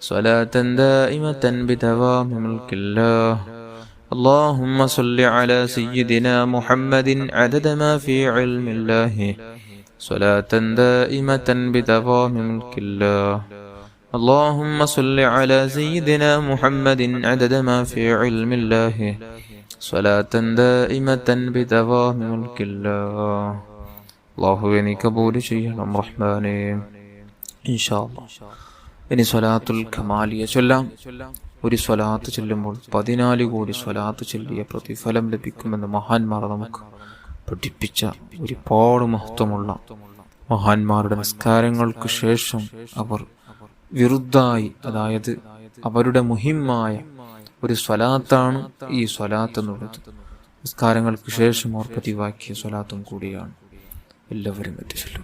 صلاة دائمة بدوام ملك الله. اللهم صل على سيدنا محمد عدد ما في علم الله، صلاة دائمة بدوام ملك الله. اللهم صل على سيدنا محمد عدد ما في علم الله، صلاة دائمة بدوام ملك الله. അല്ലാഹുവേ നീ കബൂൽ ചെയ്യണം റഹ്മാനേ. ഇൻഷാ അല്ലാഹ് ഇനി സ്വലാത്തുൽ കമാലിയ ചൊല്ലാം. ഒരു സ്വലാത്ത് ചൊല്ലുമ്പോൾ 14 കോടി സ്വലാത്ത് ചൊല്ലിയ പ്രതിഫലം ലഭിക്കുമെന്ന് മഹാന്മാർ നമുക്ക് പഠിപ്പിച്ച ഒരുപാട് മഹത്വമുള്ള മഹാന്മാരുടെ നിസ്കാരങ്ങൾക്ക് ശേഷം അവർ വിരുദ്ധായി, അതായത് അവരുടെ മുഹിമ്മായ ഒരു സ്വലാത്താണ് ഈ സ്വലാത്ത് എന്നുള്ളത്. നിസ്കാരങ്ങൾക്ക് ശേഷം അവർ പതിവാക്കിയ സ്വലാത്തും കൂടിയാണ്. എല്ലാവരും എത്തിച്ചല്ലോ.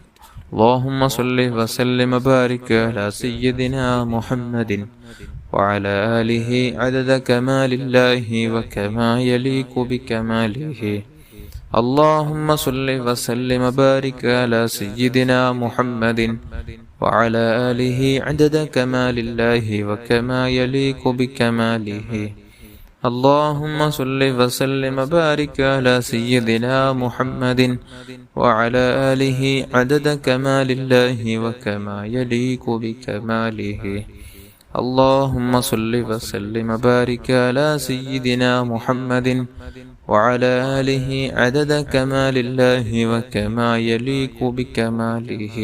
اللهم صل وسلم وبارك على سيدنا محمد وعلى آله عدد كمال الله وكما يليق بكماله. اللهم صل وسلم وبارك على سيدنا محمد وعلى آله عدد كمال الله وكما يليق بكماله. اللهم صل وسلم وبارك على سيدنا محمد وعلى آله عدد كمال الله وكما يليق بكماله. اللهم صل وسلم وبارك على سيدنا محمد وعلى آله عدد كمال الله وكما يليق بكماله.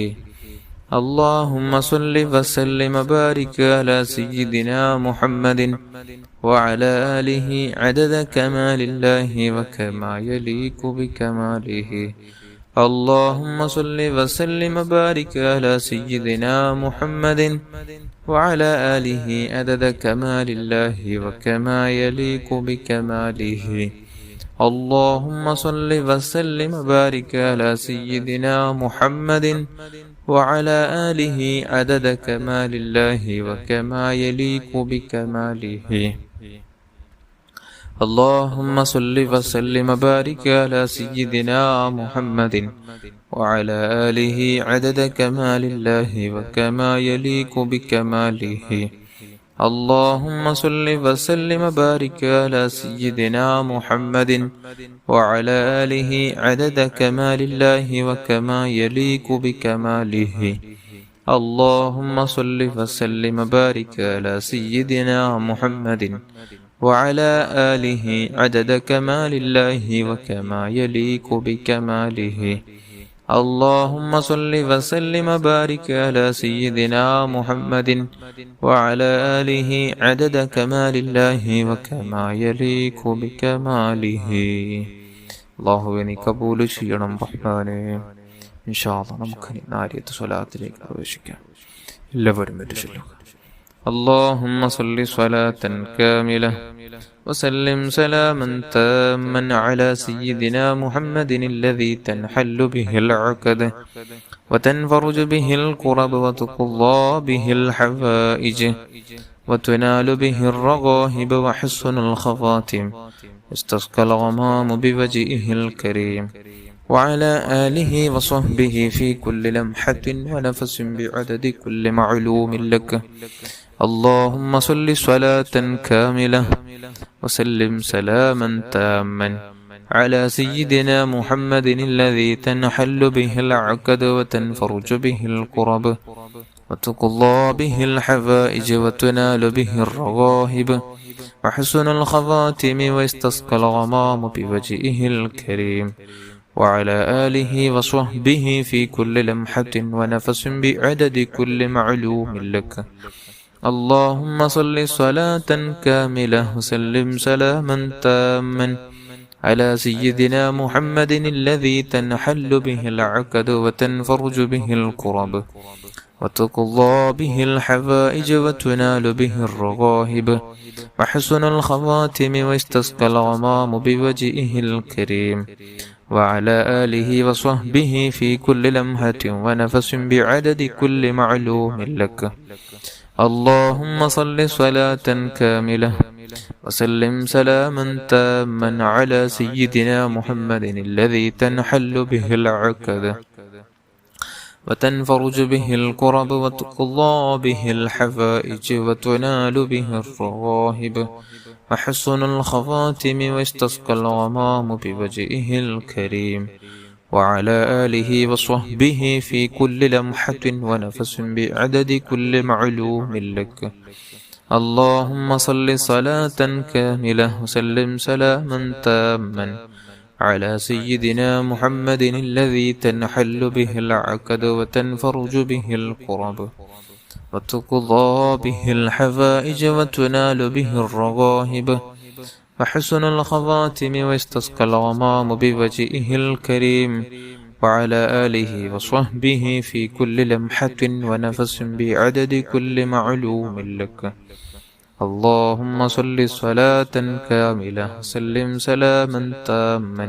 اللهم صل وسلم وبارك على سيدنا محمد وعلى آله عدد كمال الله وكما يليق بكماله. اللهم صل وسلم وبارك على سيدنا محمد وعلى آله عدد كمال الله وكما يليق بكماله. اللهم صل وسلم وبارك على سيدنا محمد وعلى آله عدد كمال الله وكما يليق بكماله. اللهم صل وسلم وبارك على سيدنا محمد وعلى آله عدد كمال الله وكما يليق بكماله. اللهم صل وسلم وبارك على سيدنا محمد وعلى آله عدد كمال الله وكما يليق بكماله. اللهم صل وسلم وبارك على سيدنا محمد وعلى آله عدد كمال الله وكما يليق بكماله. اللهم صل وسلم وبارك على سيدنا محمد وعلى آله عدد كمال الله وكما يليق بكماله. അല്ലാഹുവേ നീ കബൂൽ ചെയ്യണം റഹ്മാനേ. ഇൻഷാ അല്ലാഹ് നമുക്ക് നാരിയത്ത് സ്വലാത്തിലേക്ക് പ്രവേശിക്കാം. എല്ലാവരും ചൊല്ലുക. اللهم صل صلاة كاملة وسلم سلاما تاما على سيدنا محمد الذي تنحل به العقد وتنفرج به الكرب وتقضى به الحوائج وتنال به الرغائب وحسن الخواتم واستسقى الغمام بوجهه الكريم وعلى آله وصحبه في كل لمحة ونفس بعدد كل معلوم لك. اللهم صل صلاة كاملة وسلم سلاما تاما على سيدنا محمد الذي تنحل به العقد وتنفرج به الكرب وتقضى به الحوائج وتنال به الرغائب وحسن الخواتم واستسقى الغمام بوجهه الكريم وعلى آله وصحبه في كل لمحة ونفس بعدد كل معلوم لك. اللهم صل صلاة كاملة وسلم سلاما تاما على سيدنا محمد الذي تنحل به العقد وتنفرج به الكرب وتقضى به الحوائج وتنال به الرغائب وحسن الخواتم واستسقى الغمام بوجهه الكريم وعلى آله وصحبه في كل لمحة ونفس بعدد كل معلوم لك. اللهم صل صلاة كاملة وسلم سلاما تاما على سيدنا محمد الذي تنحل به العقد وتنفرج به الكرب وتقضى به الحوائج وتنال به الرغائب وحسن الخواتم واستسقى الغمام بوجهه الكريم وعلى آله وصحبه في كل لمحة ونفس بعدد كل معلوم لك. اللهم صل صلاة كاملة وسلم سلاما تاما على سيدنا محمد الذي تنحل به العقد وتنفرج به الكرب وتقضى به الحوائج وتنال به الرغائب وحسن الخواتم واستسقى الغمام بوجهه الكريم وعلى آله وصحبه في كل لمحة ونفس بعدد كل معلوم لك. اللهم صل صلاة كاملة وسلم سلاما تاما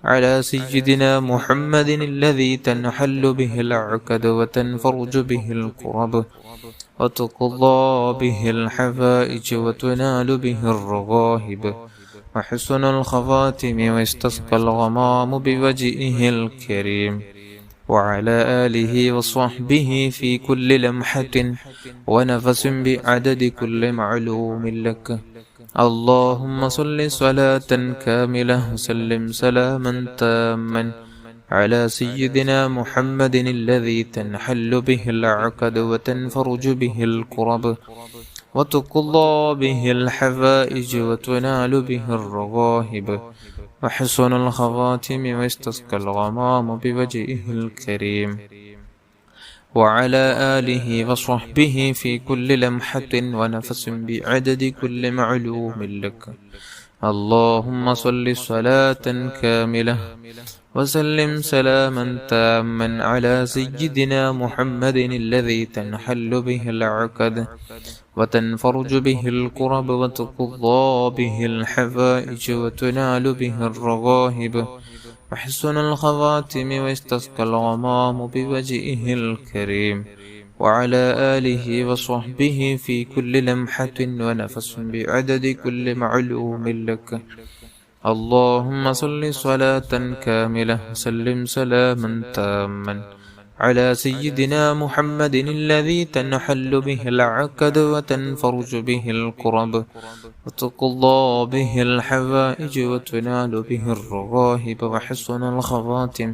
على سيدنا محمد الذي تنحل به العقد وتنفرج به الكرب وتقضى به الحوائج وتنال به الرغائب وحسن الخواتم واستسقى الغمام بوجهه الكريم وعلى آله وصحبه في كل لمحة ونفس بعدد كل معلوم لك. اللهم صل صلاة كاملة وسلم سلاما تاما على سيدنا محمد الذي تنحل به العقد وتنفرج به الكرب وتقضى به الحوائج وتنال به الرغائب وحسن الخواتم واستسقى الغمام بوجهه الكريم وعلى آله وصحبه في كل لمحة ونفس بعدد كل معلوم لك. اللهم صل صلاة كاملة وسلم سلاما تاما على سيدنا محمد الذي تنحل به العقد وتنفرج به الكرب وتقضى به الحوائج وتنال به الرغائب وحسن الخواتم واستسقى الغمام بوجهه الكريم وعلى آله وصحبه في كل لمحة ونفس بعدد كل معلوم لك. اللهم صل صلاة كاملة وسلم سلاما تاما على سيدنا محمد الذي تنحل به العقد وتنفرج به الكرب وتقضى به الحوائج وتنال به الرغائب وحسن الخواتم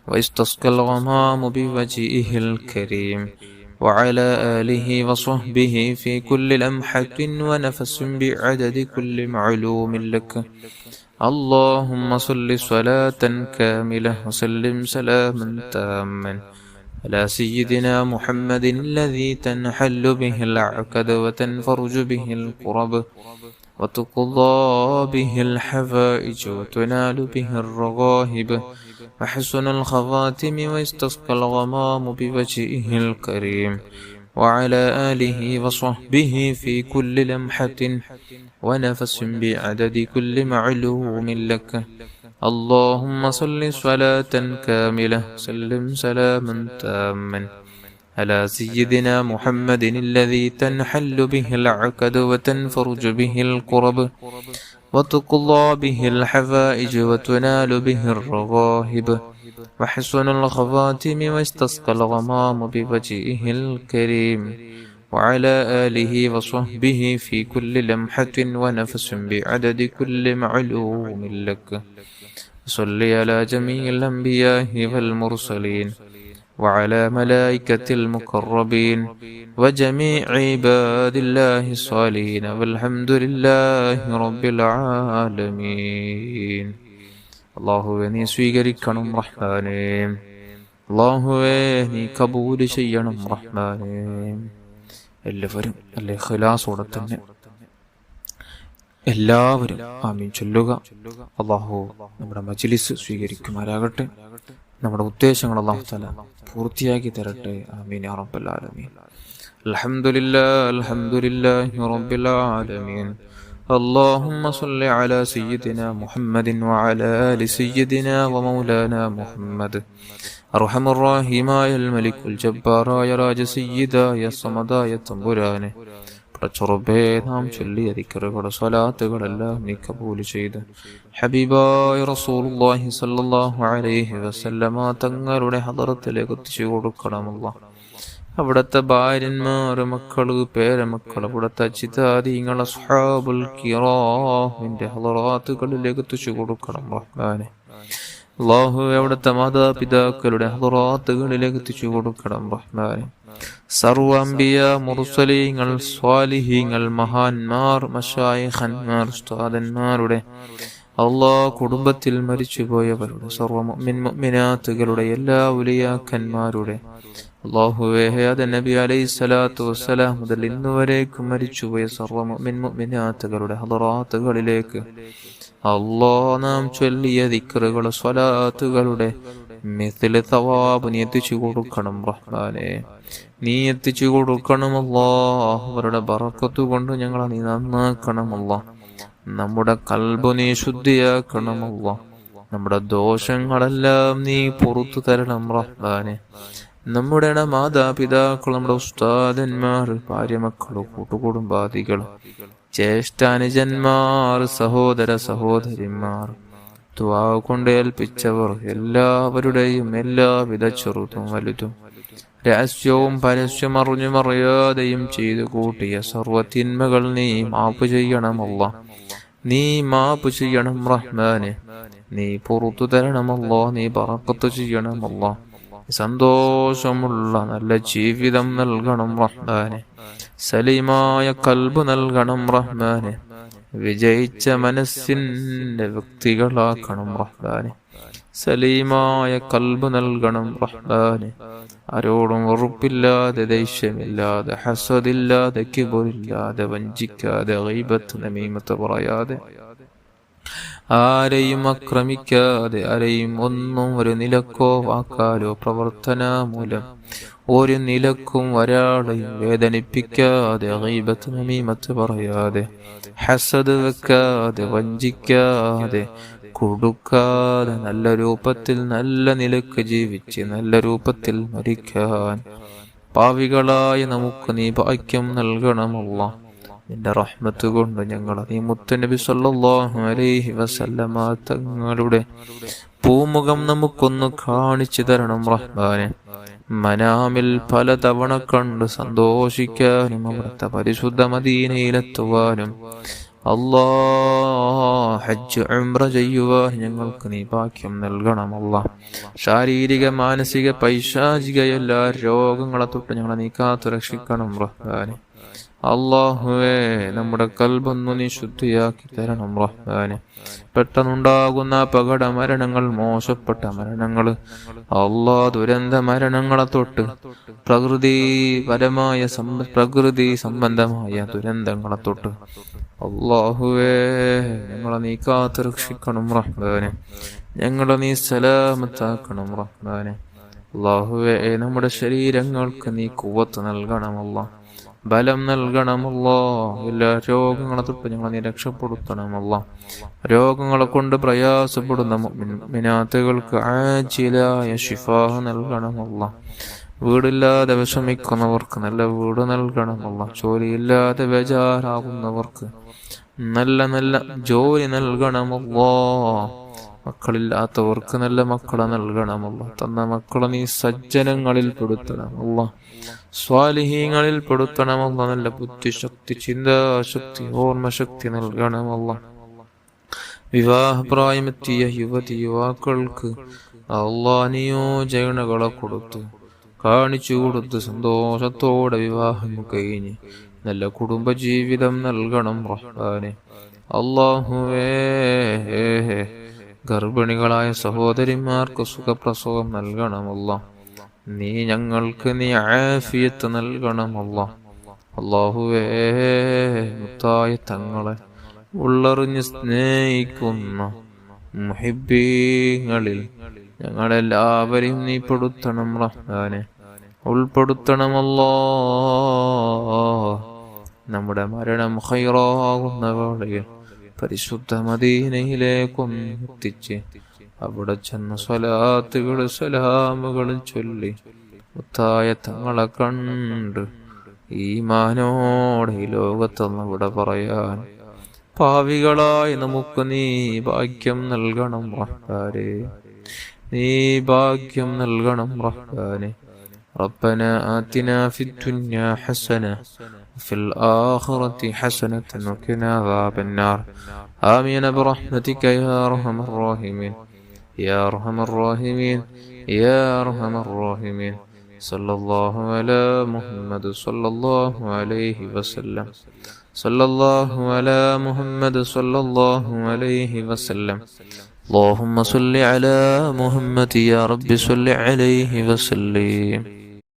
واستسقى الغمام بوجهه الكريم وعلى آله وصحبه في كل لمحة ونفس بعدد كل معلوم لك. اللهم صل صلاة كاملة وسلم سلاما تاما على سيدنا محمد الذي تنحل به العقد وتنفرج به الكرب وتقضى به الحوائج وتنال به الرغائب وحسن الخواتم واستسقى الغمام بوجهه الكريم وعلى آله وصحبه في كل لمحة ونفس بعدد كل معلوم لك. اللهم صل صلاة كاملة وسلم سلاما تاما على سيدنا محمد الذي تنحل به العقد وتنفرج به الكرب وتقضى به الحوائج وتنال به الرغائب وحسن الخواتم واستسقى الغمام بوجهه الكريم وعلى آله وصحبه في كل لمحة ونفس بعدد كل معلوم لك. صل على جميع الأنبياء والمرسلين وعلى ملائكة المقربين وجميع عباد الله الصالحين والحمد لله رب العالمين. അള്ളാഹുവേ നീ സ്വീകരിക്കണം റഹ്മാനേ, അള്ളാഹുവേ നീ കബൂൽ ചെയ്യണം റഹ്മാനേ. എല്ലാവരും അല്ലെ ഖിലാസോടെ തന്നെ എല്ലാവരും ആമീൻ ചൊല്ലുക. അള്ളാഹു നമ്മുടെ മജ്ലിസ് സ്വീകരിക്കുമാരാകട്ടെ, നമ്മുടെ ഉദ്ദേശങ്ങൾ അള്ളാഹു തആല പൂർത്തിയാക്കി തരട്ടെ. ആമീൻ യാ റബ്ബൽ ആലമീൻ. അൽഹംദുലില്ലാഹി അൽഹംദുലില്ലാഹി റബ്ബിൽ ആലമീൻ. اللهم صل على سيدنا محمد وعلى آل سيدنا ومولانا محمد. أرحم الراحمين يا الملك الجبار يا راج سيدا يا صمدا يا തമ്പുരാനെ, പടച്ചുറബേ നാം ചൊല്ലിയ ദിക്റുകളുടെ സ്വലാത്തുകളെല്ലാം നീ കബൂൽ ചെയ്ത് ഹബീബായ റസൂലുള്ളാഹി സ്വല്ലല്ലാഹു അലൈഹി വസല്ലമ തങ്ങളുടെ ഹദറത്തിലേക്ക് എത്തിച്ചു കൊടുക്കണമല്ല. അവിടുത്തെ ഭാര്യന്മാർ, മക്കള്, പേരമക്കൾ, അവിടുത്തെ ചിതാദീങ്ങൾ, അസ്ഹാബുൽ കിറാമിന്റെ ഹദറാത്തുകളിലേക്ക് എത്തിച്ചു കൊടുക്കണം റഹ്മാനെ. അല്ലാഹുവേ അവിടുത്തെ മാതാപിതാക്കളുടെ ഹദറാത്തുകളിലേക്ക് എത്തിച്ചു കൊടുക്കണം റഹ്മാനെ. സർവ്വ അംബിയ, മുർസലീങ്ങൾ, സ്വാലിഹീങ്ങൾ, മഹാന്മാർ, മശായിഖന്മാർ, ഉസ്താദന്മാരുടെ കുടുംബത്തിൽ മരിച്ചുപോയവരുടെ സർവ്വ മുഅ്മിൻ മുഅ്മിനാത്തുകളുടെ എല്ലാ ഉലിയാക്കന്മാരുടെ അല്ലാഹുവേ നബി അലൈഹിസ്സലാത്തു വസ്സലാം മുതൽ ഇന്നുവരേക്കും മരിച്ചുപോയ സർവ്വ മുഅ്മിൻ മുഅ്മിനാത്തുകളുടെ ഹദറാത്തുകളിലേക്ക് നാം ചൊല്ലിയ ദിക്റുകൾ സ്വലാത്തുകളുടെ മിസ്ല സവാബ് നീ എത്തിച്ചു കൊടുക്കണം റഹ്മാനെ. നീ എത്തിച്ചു കൊടുക്കണം അല്ലാഹ്. അവരുടെ ബറക്കത്ത് കൊണ്ട് ഞങ്ങളെ നീ നന്നാക്കണം അല്ലാഹ്. നമ്മുടെ കൽബ് നീ ശുദ്ധിയാക്കണം അല്ലാഹ്. നമ്മുടെ ദോഷങ്ങളെല്ലാം നീ പുറത്തു തരണം റഹ്മാനെ. നമ്മുടെ മാതാപിതാക്കൾ, നമ്മുടെ ഉസ്താദന്മാർ, ഭാര്യമക്കൾ, കൂട്ടുകുടുംബാദികൾ, ജ്യേഷ്ഠാനുജന്മാർ, സഹോദര സഹോദരിമാർ, ദുആ കൊണ്ട് ഏൽപ്പിച്ചവർ എല്ലാവരുടെയും എല്ലാവിധ ചെറുതും വലുതും രഹസ്യവും പരസ്യം അറിഞ്ഞും അറിയാതെയും ചെയ്തു കൂട്ടിയ സർവ്വതിന്മകൾ നീ മാപ്പ് ചെയ്യണമല്ല. നീ മാപ്പ് ചെയ്യണം റഹ്മാനെ. നീ പുറത്തു തരണമല്ലോ. നീ ബറക്കത്ത് ചെയ്യണമല്ലോ. സന്തോഷമുള്ള നല്ല ജീവിതം നൽകണം റഹ്മാനെ. സലീമായ കൽബ് നൽകണം റഹ്മാനെ. വിജയിച്ച മനസ്സിന്റെ വ്യക്തികളാക്കണം റഹ്മാനെ. സലീമായ കൽബ് നൽകണം റഹ്മാനെ. ആരോടും വെറുപ്പില്ലാതെ, ദേഷ്യമില്ലാതെ, ഹസദില്ലാതെ, കിബറില്ലാതെ, വഞ്ചിക്കാതെ, ഗീബത്ത് നമീമത്ത് പറയാതെ, ആരെയും ആക്രമിക്കാതെ, ആരെയും ഒന്നും ഒരു നിലക്കോ വാക്കാലോ പ്രവർത്തന മൂലം ഒരു നിലക്കും ഒരാളെയും വേദനിപ്പിക്കാതെ, ഗീബത്ത് നമീമത്ത് പറയാതെ, ഹസദ് വെക്കാതെ, വഞ്ചിക്കാതെ, കൊടുക്കാതെ, നല്ല രൂപത്തിൽ നല്ല നിലക്ക് ജീവിച്ച് നല്ല രൂപത്തിൽ മരിക്കാൻ പാവികളായ നമുക്ക് നീ ഭാഗ്യം നൽകണമല്ല. നിന്റെ റഹ്മത്ത് കൊണ്ട് ഞങ്ങളെ നീ മുത്തുനബി സല്ലല്ലാഹു അലൈഹി വസല്ലമ തങ്ങളുടെ പൂമുഖം നമുക്കൊന്ന് കാണിച്ചു തരണം റഹ്മാനെ. മനാമിൽ പലതവണ കണ്ട് സന്തോഷിക്കാനും അവിടുത്തെ പരിശുദ്ധ മദീനയിലെത്തുവാനും ഹജ്ജ് ഉംറ ചെയ്യുവാൻ ഞങ്ങൾക്ക് നീ ഭാഗ്യം നൽകണമല്ല. ശാരീരിക, മാനസിക, പൈശാചിക എല്ലാ രോഗങ്ങളെ തൊട്ട് ഞങ്ങളെ നീ കാത്തു രക്ഷിക്കണം റഹ്മാനെ. അല്ലാഹുവേ നമ്മുടെ കൽബൊന്നു നീ ശുദ്ധിയാക്കി തരണം റഹ്മാനെ. പെട്ടെന്നുണ്ടാകുന്ന അപകട മരണങ്ങൾ, മോശപ്പെട്ട മരണങ്ങൾ, ദുരന്ത മരണങ്ങളെ തൊട്ട് പ്രകൃതി സംബന്ധമായ ദുരന്തങ്ങളെ തൊട്ട് അല്ലാഹുവേ ഞങ്ങളെ നീ കാത്ത് രക്ഷിക്കണം റഹ്മാനെ. ഞങ്ങളെ നീ സലാമത്താക്കണം റഹ്മാനെ. അല്ലാഹുവേ നമ്മുടെ ശരീരങ്ങൾക്ക് നീ ഖുവത്ത് നൽകണമല്ല, ബലം നൽകണമല്ല. എല്ലാ രോഗങ്ങളെ തൊട്ട് ഞങ്ങളെ നീ രക്ഷപ്പെടുത്തണമല്ല. രോഗങ്ങളെ കൊണ്ട് പ്രയാസപ്പെടുന്ന മുഅ്മിനാത്തുകൾക്ക് ആജിലായ ശിഫാ നൽകണമല്ല. വീടില്ലാതെ വിഷമിക്കുന്നവർക്ക് നല്ല വീട് നൽകണമല്ല. ജോലിയില്ലാതെ ബേജാറാകുന്നവർക്ക് നല്ല നല്ല ജോലി നൽകണമല്ലോ. മക്കളില്ലാത്തവർക്ക് നല്ല മക്കളെ നൽകണമല്ലോ. തന്ന മക്കളെ നീ സജ്ജനങ്ങളിൽ പെടുത്തണമല്ല, സ്വാലിഹീങ്ങളിൽ പെടുത്തണമല്ല. നല്ല ബുദ്ധിശക്തി, ചിന്താശക്തി, ഓർമ്മശക്തി നൽകണമല്ല. വിവാഹപ്രായമെത്തിയ യുവതി യുവാക്കൾക്ക് നിയോജനകളെ കൊടുത്ത് കാണിച്ചു കൊടുത്ത് സന്തോഷത്തോടെ വിവാഹം കഴിഞ്ഞ് നല്ല കുടുംബജീവിതം നൽകണം റഹ്മാനെ. അല്ലാഹുവേ ഗർഭിണികളായ സഹോദരിമാർക്ക് സുഖപ്രസവം നൽകണമല്ല. നീ ഞങ്ങൾക്ക് നീ ആഫിയത്ത് നൽകണമല്ല. അല്ലാഹുവേ മുത്തായ തങ്ങളെ ഉള്ളറിഞ്ഞ് സ്നേഹിക്കുന്ന മുഹിബ്ബീങ്ങളിൽ ഞങ്ങളെല്ലാവരെയും നീ പെടുത്തണം റഹ്മാനെ, ഉൾപ്പെടുത്തണമല്ലോ. നമ്മുടെ മരണം ഖൈറാകുന്ന വേളയിൽ പരിശുദ്ധ മദീനയിലേക്കൊന്ന് എത്തിച്ച് അവിടെ ചെന്ന് സ്വലാത്തുകൾ സലാമുകൾ ചൊല്ലി മുത്തായ തങ്ങളെ കണ്ട് ഈമാനോടെ ഈ ലോകത്തുനിന്ന് വിട പറയാൻ പാവികളായി നമുക്ക് നീ ഭാഗ്യം നൽകണം റഹ്മാനേ. നീ ഭാഗ്യം നൽകണം റഹ്മാനേ. ربنا آتنا في الدنيا حسنة وفي الآخرة حسنة وقنا عذاب النار. آمين برحمتك يا أرحم الراحمين يا أرحم الراحمين يا أرحم الراحمين. صلى الله على محمد صلى الله عليه وسلم. صلى الله على محمد صلى الله عليه وسلم. اللهم صل على محمد يا رب صل عليه وسلم.